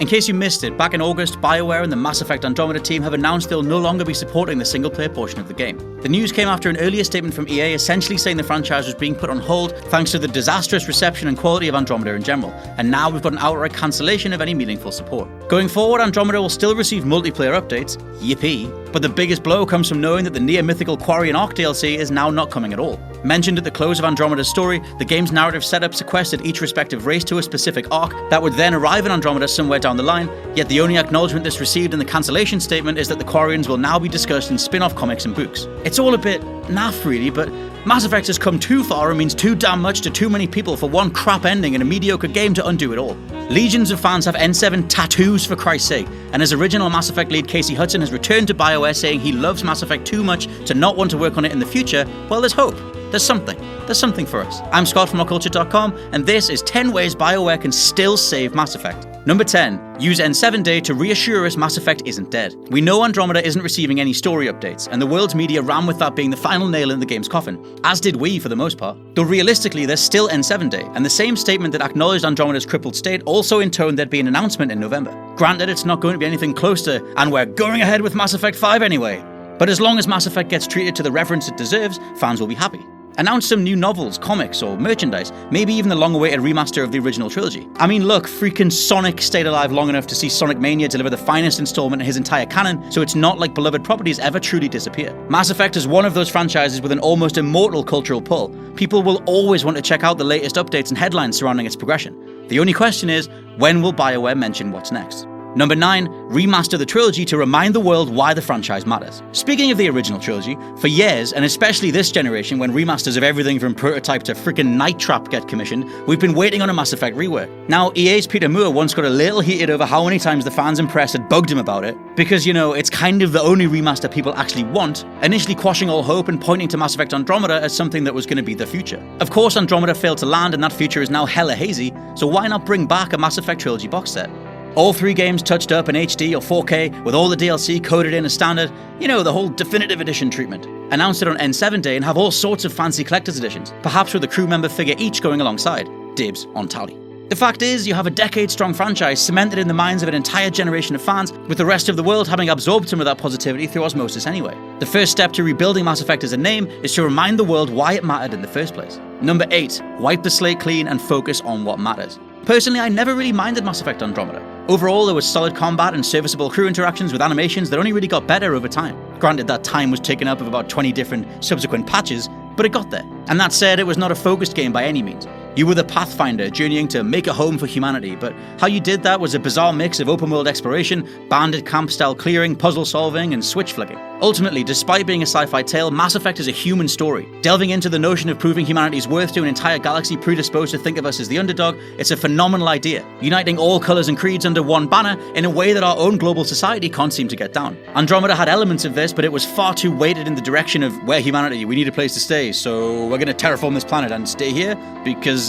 In case you missed it, back in August, Bioware and the Mass Effect Andromeda team have announced they'll no longer be supporting the single-player portion of the game. The news came after an earlier statement from EA essentially saying the franchise was being put on hold thanks to the disastrous reception and quality of Andromeda in general, and now we've got an outright cancellation of any meaningful support. Going forward, Andromeda will still receive multiplayer updates, yippee, but the biggest blow comes from knowing that the near-mythical Quarry and Arc DLC is now not coming at all. Mentioned at the close of Andromeda's story, the game's narrative setup sequestered each respective race to a specific arc that would then arrive in Andromeda somewhere down the line, yet the only acknowledgement this received in the cancellation statement is that the Quarians will now be discussed in spin-off comics and books. It's all a bit naff really, but Mass Effect has come too far and means too damn much to too many people for one crap ending in a mediocre game to undo it all. Legions of fans have N7 tattoos for Christ's sake, and as original Mass Effect lead Casey Hudson has returned to Bioware saying he loves Mass Effect too much to not want to work on it in the future, well, there's hope. There's something for us. I'm Scott from ourculture.com, and this is 10 ways Bioware can still save Mass Effect. Number 10. Use N7 Day to reassure us Mass Effect isn't dead. We know Andromeda isn't receiving any story updates, and the world's media ran with that being the final nail in the game's coffin, as did we for the most part. Though realistically, there's still N7 Day, and the same statement that acknowledged Andromeda's crippled state also intoned there'd be an announcement in November. Granted, it's not going to be anything close to, and we're going ahead with Mass Effect 5 anyway. But as long as Mass Effect gets treated to the reverence it deserves, fans will be happy. Announce some new novels, comics, or merchandise, maybe even the long-awaited remaster of the original trilogy. I mean, look, freaking Sonic stayed alive long enough to see Sonic Mania deliver the finest installment in his entire canon, so it's not like beloved properties ever truly disappear. Mass Effect is one of those franchises with an almost immortal cultural pull. People will always want to check out the latest updates and headlines surrounding its progression. The only question is, when will Bioware mention what's next? Number 9. Remaster the trilogy to remind the world why the franchise matters. Speaking of the original trilogy, for years, and especially this generation when remasters of everything from Prototype to frickin' Night Trap get commissioned, we've been waiting on a Mass Effect rework. Now, EA's Peter Moore once got a little heated over how many times the fans and press had bugged him about it, because, you know, it's kind of the only remaster people actually want, initially quashing all hope and pointing to Mass Effect Andromeda as something that was going to be the future. Of course, Andromeda failed to land and that future is now hella hazy, so why not bring back a Mass Effect trilogy box set? All 3 games touched up in HD or 4K, with all the DLC coded in as standard, you know, the whole definitive edition treatment. Announce it on N7 Day and have all sorts of fancy collector's editions, perhaps with a crew member figure each going alongside. Dibs on Tally. The fact is, you have a decade-strong franchise cemented in the minds of an entire generation of fans, with the rest of the world having absorbed some of that positivity through osmosis anyway. The first step to rebuilding Mass Effect as a name is to remind the world why it mattered in the first place. Number 8. Wipe the slate clean and focus on what matters. Personally, I never really minded Mass Effect Andromeda. Overall, there was solid combat and serviceable crew interactions with animations that only really got better over time. Granted, that time was taken up of about 20 different subsequent patches, but it got there. And that said, it was not a focused game by any means. You were the Pathfinder, journeying to make a home for humanity, but how you did that was a bizarre mix of open-world exploration, bandit camp-style clearing, puzzle solving, and switch flicking. Ultimately, despite being a sci-fi tale, Mass Effect is a human story. Delving into the notion of proving humanity's worth to an entire galaxy predisposed to think of us as the underdog, it's a phenomenal idea, uniting all colours and creeds under one banner in a way that our own global society can't seem to get down. Andromeda had elements of this, but it was far too weighted in the direction of we're humanity, we need a place to stay, so we're going to terraform this planet and stay here because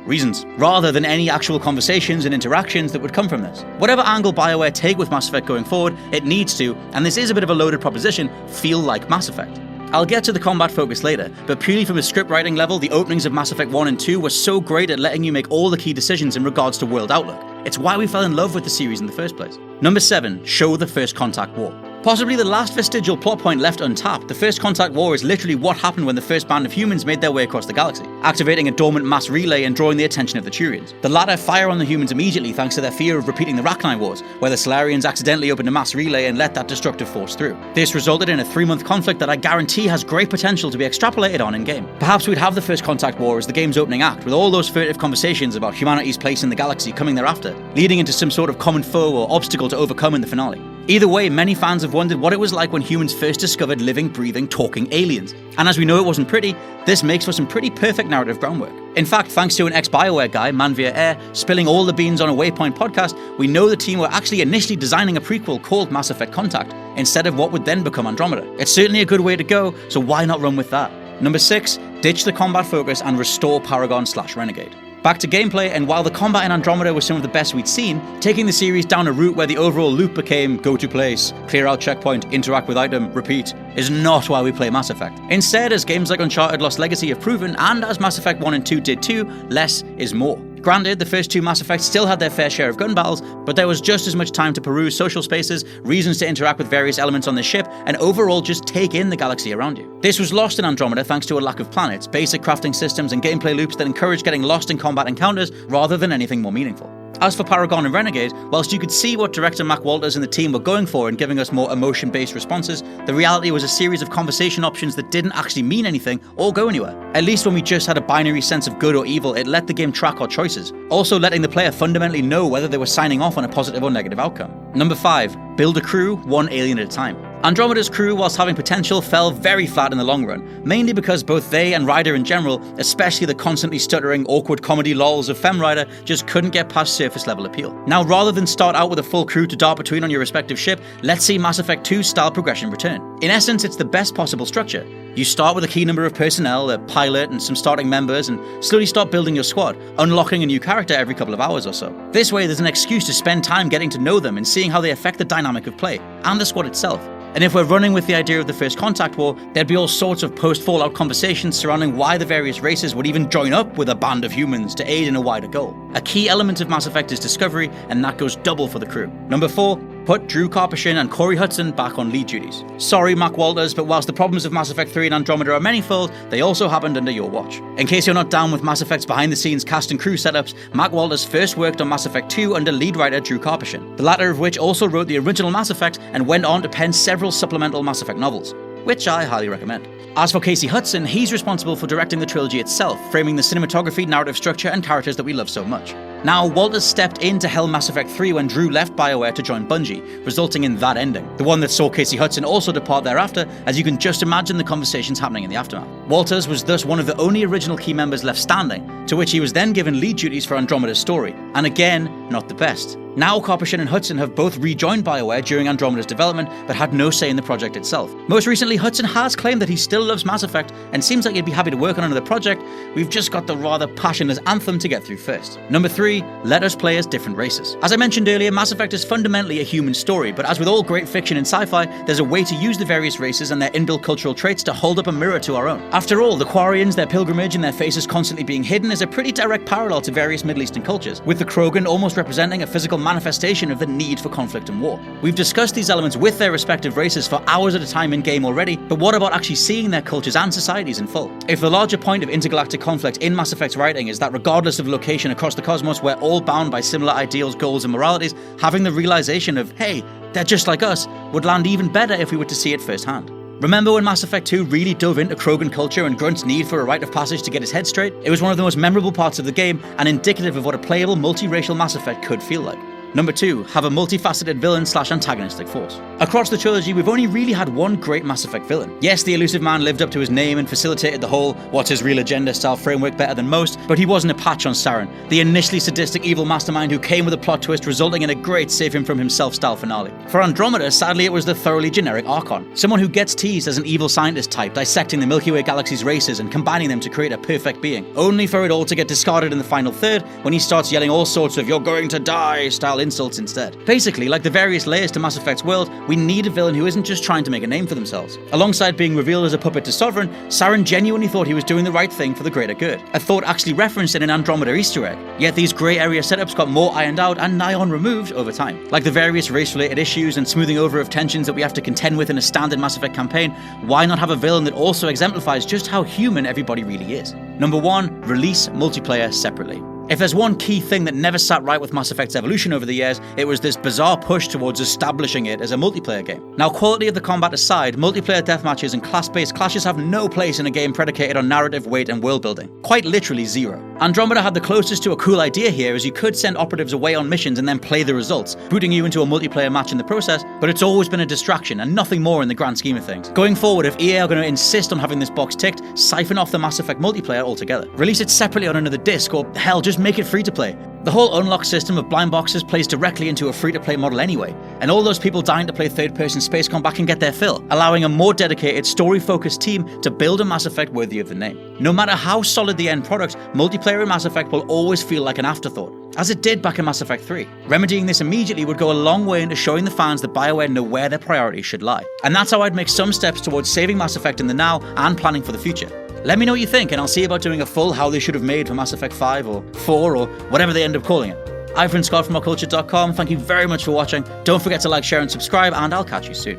reasons, rather than any actual conversations and interactions that would come from this. Whatever angle Bioware take with Mass Effect going forward, it needs to, and this is a bit of a loaded proposition, feel like Mass Effect. I'll get to the combat focus later, but purely from a script writing level, the openings of Mass Effect 1 and 2 were so great at letting you make all the key decisions in regards to world outlook. It's why we fell in love with the series in the first place. Number 7. Show the First Contact War. Possibly the last vestigial plot point left untapped, the First Contact War is literally what happened when the first band of humans made their way across the galaxy, activating a dormant mass relay and drawing the attention of the Turians. The latter fire on the humans immediately thanks to their fear of repeating the Rachni Wars, where the Solarians accidentally opened a mass relay and let that destructive force through. This resulted in a 3-month conflict that I guarantee has great potential to be extrapolated on in-game. Perhaps we'd have the First Contact War as the game's opening act, with all those furtive conversations about humanity's place in the galaxy coming thereafter, leading into some sort of common foe or obstacle to overcome in the finale. Either way, many fans have wondered what it was like when humans first discovered living, breathing, talking aliens. And as we know it wasn't pretty, this makes for some pretty perfect narrative groundwork. In fact, thanks to an ex-Bioware guy, Manvia Air, spilling all the beans on a Waypoint podcast, we know the team were actually initially designing a prequel called Mass Effect Contact, instead of what would then become Andromeda. It's certainly a good way to go, so why not run with that? Number 6, ditch the combat focus and restore Paragon/Renegade. Back to gameplay, and while the combat in Andromeda was some of the best we'd seen, taking the series down a route where the overall loop became go to place, clear out checkpoint, interact with item, repeat, is not why we play Mass Effect. Instead, as games like Uncharted Lost Legacy have proven, and as Mass Effect 1 and 2 did too, less is more. Granted, the first two Mass Effects still had their fair share of gun battles, but there was just as much time to peruse social spaces, reasons to interact with various elements on the ship, and overall just take in the galaxy around you. This was lost in Andromeda thanks to a lack of planets, basic crafting systems, and gameplay loops that encourage getting lost in combat encounters rather than anything more meaningful. As for Paragon and Renegade, whilst you could see what director Mac Walters and the team were going for in giving us more emotion-based responses, the reality was a series of conversation options that didn't actually mean anything or go anywhere. At least when we just had a binary sense of good or evil, it let the game track our choices, also letting the player fundamentally know whether they were signing off on a positive or negative outcome. Number 5. Build a crew, one alien at a time. Andromeda's crew, whilst having potential, fell very flat in the long run, mainly because both they and Ryder in general, especially the constantly stuttering, awkward comedy lols of Fem Ryder, just couldn't get past surface level appeal. Now, rather than start out with a full crew to dart between on your respective ship, let's see Mass Effect 2 style progression return. In essence, it's the best possible structure. You start with a key number of personnel, a pilot and some starting members, and slowly start building your squad, unlocking a new character every couple of hours or so. This way, there's an excuse to spend time getting to know them and seeing how they affect the dynamic of play, and the squad itself. And if we're running with the idea of the First Contact War, there'd be all sorts of post-Fallout conversations surrounding why the various races would even join up with a band of humans to aid in a wider goal. A key element of Mass Effect is discovery, and that goes double for the crew. Number 4. Put Drew Karpyshyn and Corey Hudson back on lead duties. Sorry, Mac Walters, but whilst the problems of Mass Effect 3 and Andromeda are manifold, they also happened under your watch. In case you're not down with Mass Effect's behind-the-scenes cast and crew setups, Mac Walters first worked on Mass Effect 2 under lead writer Drew Karpyshyn, the latter of which also wrote the original Mass Effect and went on to pen several supplemental Mass Effect novels, which I highly recommend. As for Casey Hudson, he's responsible for directing the trilogy itself, framing the cinematography, narrative structure, and characters that we love so much. Now, Walters stepped in to helm Mass Effect 3 when Drew left Bioware to join Bungie, resulting in that ending, the one that saw Casey Hudson also depart thereafter, as you can just imagine the conversations happening in the aftermath. Walters was thus one of the only original key members left standing, to which he was then given lead duties for Andromeda's story, and again, not the best. Now, Karpyshyn and Hudson have both rejoined Bioware during Andromeda's development, but had no say in the project itself. Most recently, Hudson has claimed that he still loves Mass Effect, and seems like he'd be happy to work on another project. We've just got the rather passionless Anthem to get through first. Number 3, let us play as different races. As I mentioned earlier, Mass Effect is fundamentally a human story, but as with all great fiction and sci-fi, there's a way to use the various races and their inbuilt cultural traits to hold up a mirror to our own. After all, the Quarians, their pilgrimage and their faces constantly being hidden is a pretty direct parallel to various Middle Eastern cultures, with the Krogan almost representing a physical manifestation of the need for conflict and war. We've discussed these elements with their respective races for hours at a time in-game already, but what about actually seeing their cultures and societies in full? If the larger point of intergalactic conflict in Mass Effect's writing is that regardless of location across the cosmos, we're all bound by similar ideals, goals, and moralities, having the realization of, hey, they're just like us, would land even better if we were to see it firsthand. Remember when Mass Effect 2 really dove into Krogan culture and Grunt's need for a rite of passage to get his head straight? It was one of the most memorable parts of the game, and indicative of what a playable multiracial Mass Effect could feel like. Number 2, have a multifaceted villain/antagonistic force. Across the trilogy, we've only really had one great Mass Effect villain. Yes, the elusive man lived up to his name and facilitated the whole what's his real agenda style framework better than most, but he wasn't a patch on Saren, the initially sadistic evil mastermind who came with a plot twist resulting in a great save him from himself style finale. For Andromeda, sadly it was the thoroughly generic Archon, someone who gets teased as an evil scientist type, dissecting the Milky Way galaxy's races and combining them to create a perfect being, only for it all to get discarded in the final third when he starts yelling all sorts of "you're going to die" style insults instead. Basically, like the various layers to Mass Effect's world, we need a villain who isn't just trying to make a name for themselves. Alongside being revealed as a puppet to Sovereign, Saren genuinely thought he was doing the right thing for the greater good, a thought actually referenced in an Andromeda Easter egg. Yet these grey area setups got more ironed out and nigh on removed over time. Like the various race-related issues and smoothing over of tensions that we have to contend with in a standard Mass Effect campaign, why not have a villain that also exemplifies just how human everybody really is? Number 1, release multiplayer separately. If there's one key thing that never sat right with Mass Effect's evolution over the years, it was this bizarre push towards establishing it as a multiplayer game. Now, quality of the combat aside, multiplayer deathmatches and class-based clashes have no place in a game predicated on narrative, weight, and world building. Quite literally zero. Andromeda had the closest to a cool idea here, as you could send operatives away on missions and then play the results, booting you into a multiplayer match in the process, but it's always been a distraction and nothing more in the grand scheme of things. Going forward, if EA are going to insist on having this box ticked, siphon off the Mass Effect multiplayer altogether. Release it separately on another disc, or hell, just make it free to play. The whole unlock system of blind boxes plays directly into a free-to-play model anyway, and all those people dying to play third-person space combat can get their fill, allowing a more dedicated, story-focused team to build a Mass Effect worthy of the name. No matter how solid the end product, multiplayer in Mass Effect will always feel like an afterthought, as it did back in Mass Effect 3. Remedying this immediately would go a long way into showing the fans that Bioware know where their priorities should lie. And that's how I'd make some steps towards saving Mass Effect in the now and planning for the future. Let me know what you think, and I'll see about doing a full how they should have made for Mass Effect 5 or 4 or whatever they end up calling it. I've been Scott from occculture.com. Thank you very much for watching. Don't forget to like, share, and subscribe, and I'll catch you soon.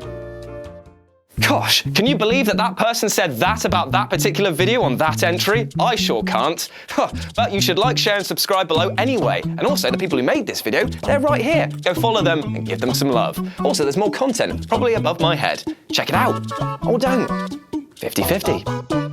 Gosh, can you believe that person said that about that particular video on that entry? I sure can't. But you should like, share, and subscribe below anyway. And also, the people who made this video, they're right here. Go follow them and give them some love. Also, there's more content, probably above my head. Check it out. Or don't. 50-50.